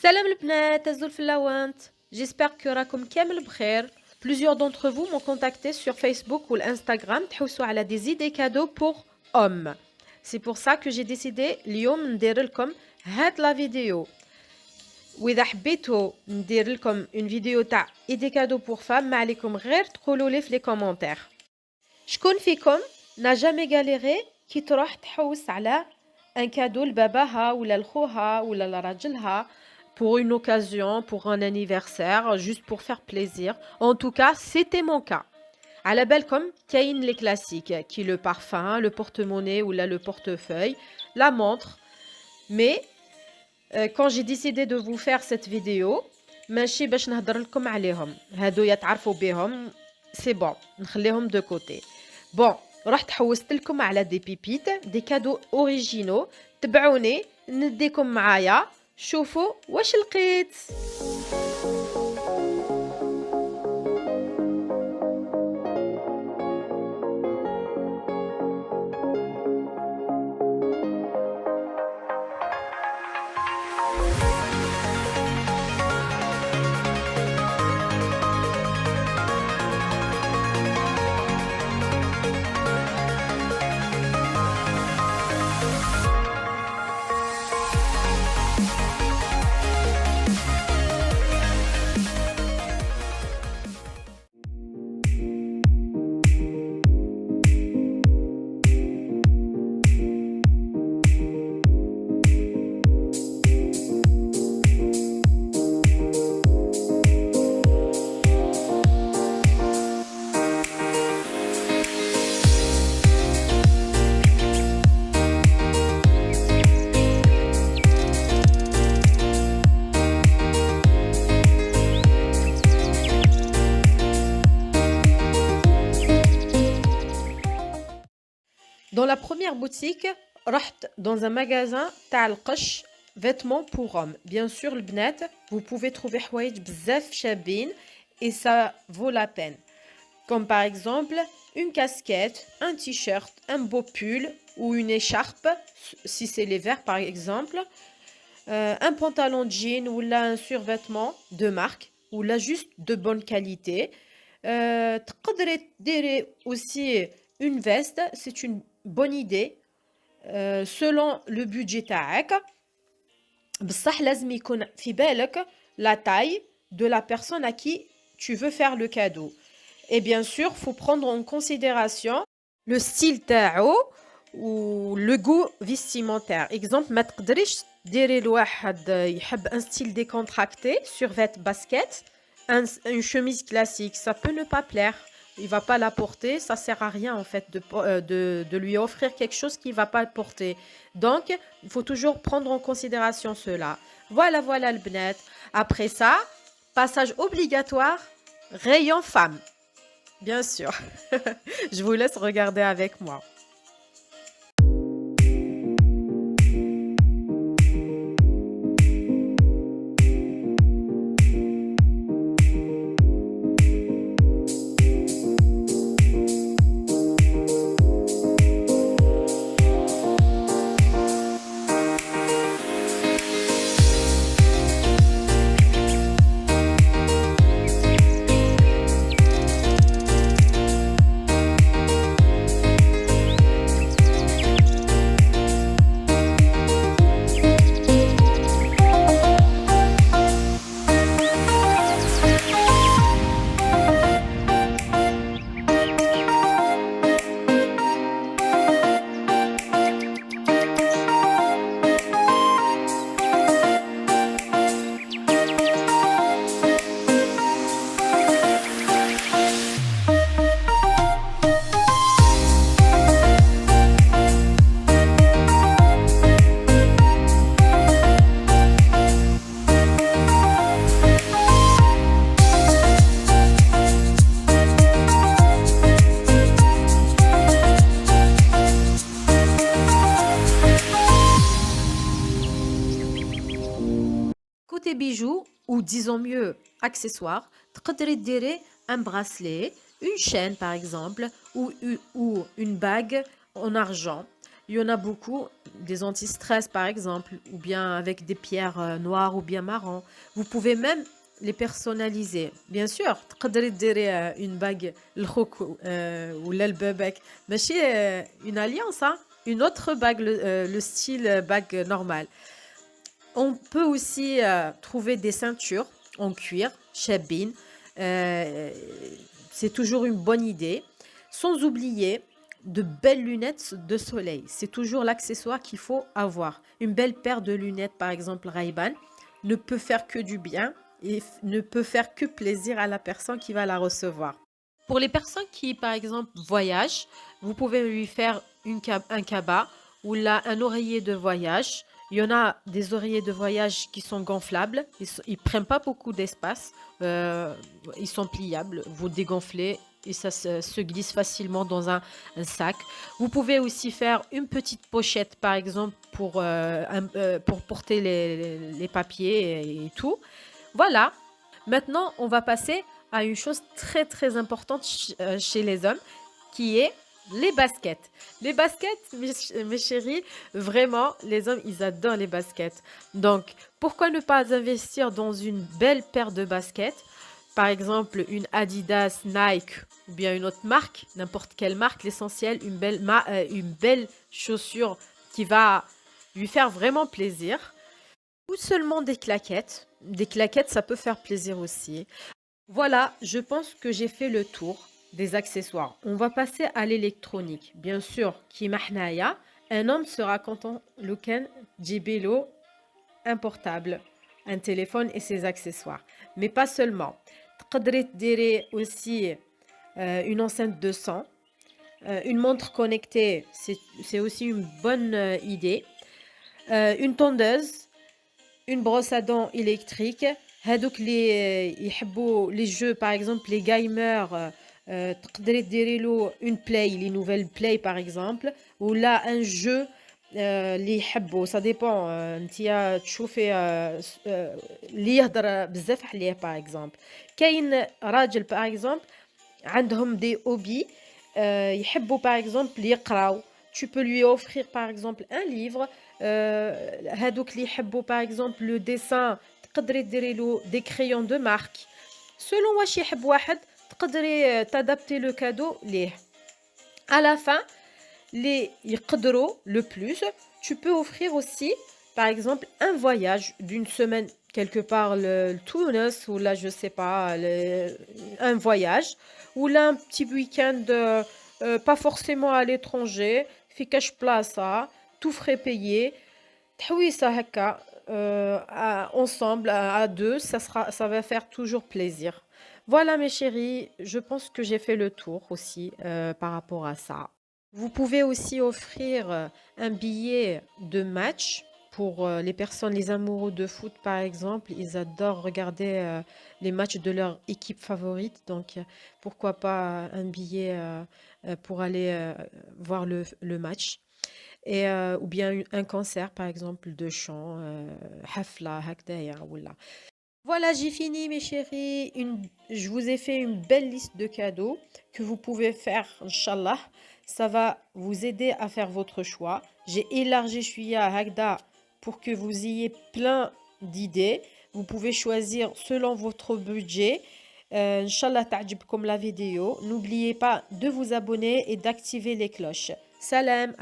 Salam البنات أزول في اللوانت. J'espère que راكم كامل بخير. Plusieurs d'entre vous m'ont contacté sur Facebook ou l'Instagram تحوسوا على des idées cadeaux pour hommes. C'est pour ça que j'ai décidé اليوم ندير لكم هاد لا فيديو. وإذا حبيتوا ندير لكم une vidéo تاع idées cadeaux pour femmes ما عليكم غير تقولوا لي في les commentaires. شكون فيكم n'a jamais galéré كي تروح تحوس على un cadeau لباباها ولا لخوها ولا لراجلها pour une occasion, pour un anniversaire, juste pour faire plaisir. En tout cas, c'était mon cas. À la belle comme كاين les classiques, qui le parfum, le porte-monnaie ou là le portefeuille, la montre. Mais quand j'ai décidé de vous faire cette vidéo, ماشي باش نهضر لكم عليهم. هادو يتعرفوا بهم, c'est bon, نخليهم de côté. Bon, رحت حوست لكم على des pépites, des cadeaux originaux. تبعوني نديكم معايا. شوفوا واش لقيت. Dans la première boutique, رحت dans un magasin تاع القش vêtements pour hommes. Bien sûr, البنات, vous pouvez trouver حوايج بزاف شابين et ça vaut la peine. Comme par exemple une casquette, un t-shirt, un beau pull ou une écharpe, si c'est l'hiver par exemple, un pantalon jean ou là un survêtement de marque ou là juste de bonne qualité. تقدري ديري aussi une veste, c'est une bonne idée selon le budget تاعك. بصح لازم يكون في بالك la taille de la personne à qui tu veux faire le cadeau. Et bien sûr, faut prendre en considération le style تاعو ou le goût vestimentaire. Exemple, ما تقدريش ديري لواحد يحب un style décontracté, survêt basket, une chemise classique, ça peut ne pas plaire. Il va pas la porter, ça sert à rien en fait de lui offrir quelque chose qu'il va pas porter. Donc, il faut toujours prendre en considération cela. Voilà, voilà le bnet. Après ça, passage obligatoire, rayon femme. Bien sûr. Je vous laisse regarder avec moi. Côté bijoux, ou disons mieux accessoires, تقدري ديري un bracelet, une chaîne par exemple, ou une bague en argent. Il y en a beaucoup, des anti-stress par exemple, ou bien avec des pierres noires ou bien marron. Vous pouvez même les personnaliser. Bien sûr, تقدري ديري une bague لخوك ولا لبابك. ماشي une alliance, hein. Une autre bague, le style bague normale. On peut aussi trouver des ceintures en cuir, chabine. Euh, c'est toujours une bonne idée. Sans oublier de belles lunettes de soleil. C'est toujours l'accessoire qu'il faut avoir. Une belle paire de lunettes, par exemple Ray-Ban, ne peut faire que du bien et ne peut faire que plaisir à la personne qui va la recevoir. Pour les personnes qui, par exemple, voyagent, vous pouvez lui faire un cabas ou là un oreiller de voyage. Il y en a des oreillers de voyage qui sont gonflables. Ils prennent pas beaucoup d'espace. Ils sont pliables. Vous dégonflez et ça se glisse facilement dans un sac. Vous pouvez aussi faire une petite pochette, par exemple, pour porter les papiers et tout. Voilà. Maintenant, on va passer à une chose très très importante chez les hommes, qui est les baskets. Les baskets, mes chéris, vraiment, les hommes, ils adorent les baskets. Donc, pourquoi ne pas investir dans une belle paire de baskets? Par exemple, une Adidas, Nike ou bien une autre marque, n'importe quelle marque, l'essentiel, une belle chaussure qui va lui faire vraiment plaisir. Ou seulement des claquettes. Des claquettes, ça peut faire plaisir aussi. Voilà, je pense que j'ai fait le tour des accessoires. On va passer à l'électronique. Bien sûr, qui mahnaya, un homme sera content Lucan Jibelo, un portable, un téléphone et ses accessoires. Mais pas seulement. تقدري تديري aussi une enceinte de son, une montre connectée, c'est aussi une bonne idée. Une tondeuse, une brosse à dents électrique. هادوك اللي يحبوا les jeux par exemple les gamers تقدري ديري له une play les nouvelles play par exemple ولا un jeu اللي يحبوا ça dépend انتيا تشوفي اللي يهضر بزاف عليه par exemple كاين راجل par exemple عندهم des hobbies يحبوا par exemple يقراو tu peux lui offrir par exemple un livre هادوك اللي يحبوا par exemple le dessin تقدري ديري له des crayons de marque selon واش يحب واحد تقدري t'adapter le cadeau ليه à la fin les يقدروا le plus tu peux offrir aussi par exemple un voyage d'une semaine quelque part le Tunis ou là je sais pas un voyage ou là un petit week-end pas forcément à l'étranger في كاش بلاصة tout frais payé تحويصة هكا ensemble à deux ça va faire toujours plaisir. Voilà mes chéris, je pense que j'ai fait le tour aussi par rapport à ça. Vous pouvez aussi offrir un billet de match pour les personnes, les amoureux de foot par exemple. Ils adorent regarder les matchs de leur équipe favorite. Donc pourquoi pas un billet pour aller voir le match. Et, ou bien un concert par exemple de chant, hafla, hakdaya, voilà. Voilà, j'ai fini mes chéris. Je vous ai fait une belle liste de cadeaux que vous pouvez faire, Inch'Allah. Ça va vous aider à faire votre choix. J'ai élargi Chouïa à Hagda pour que vous ayez plein d'idées. Vous pouvez choisir selon votre budget. Inch'Allah ta'jibkom la vidéo. N'oubliez pas de vous abonner et d'activer les cloches. Salam!